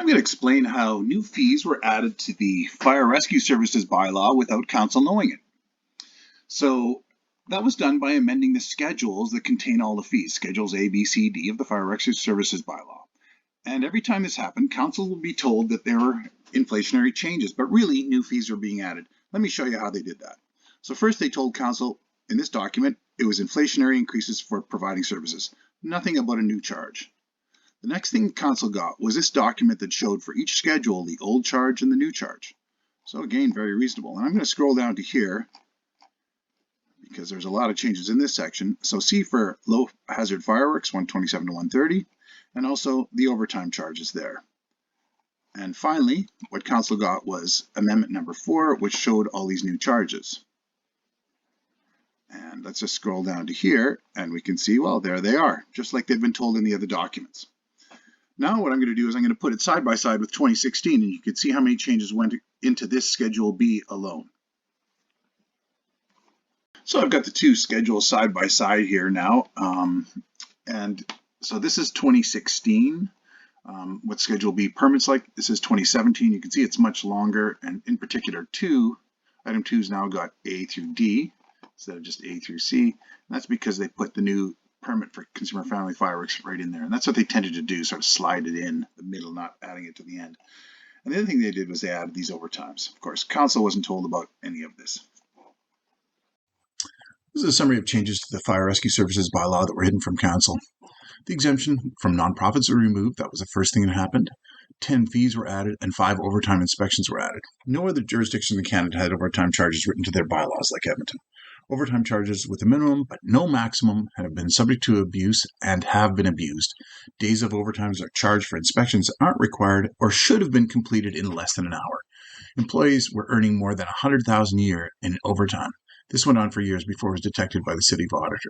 I'm going to explain how new fees were added to the Fire Rescue Services bylaw without council knowing it. So that was done by amending the schedules that contain all the fees, schedules A, B, C, D of the Fire Rescue Services bylaw. And every time this happened, council will be told that there were inflationary changes, but really new fees are being added. Let me show you how they did that. So first they told council in this document it was inflationary increases for providing services, nothing about a new charge. The next thing council got was this document that showed for each schedule the old charge and the new charge. So again, very reasonable. And I'm going to scroll down to here because there's a lot of changes in this section. So see for low hazard fireworks, 127 to 130, and also the overtime charges there. And finally, what council got was amendment number 4, which showed all these new charges. And let's just scroll down to here and we can see, well, there they are, just like they've been told in the other documents. Now what I'm going to do is I'm going to put it side by side with 2016 and you can see how many changes went into this Schedule B alone. So I've got the two schedules side by side here now. And so this is 2016. What Schedule B permits like. This is 2017. You can see it's much longer, and in particular item 2's now got A through D instead of just A through C. And that's because they put the new permit for consumer family fireworks right in there, and that's what they tended to do, sort of slide it in the middle, not adding it to the end. And the other thing they did was they added these overtimes. Of course, council wasn't told about any of this. This is a summary of changes to the Fire Rescue Services bylaw that were hidden from council. The exemption from nonprofits were removed. That was the first thing that happened. 10 fees were added and 5 overtime inspections were added. No other jurisdiction in Canada had overtime charges written to their bylaws like Edmonton. Overtime charges with a minimum but no maximum have been subject to abuse and have been abused. Days of overtimes are charged for inspections aren't required or should have been completed in less than an hour. Employees were earning more than $100,000 a year in overtime. This went on for years before it was detected by the city auditor.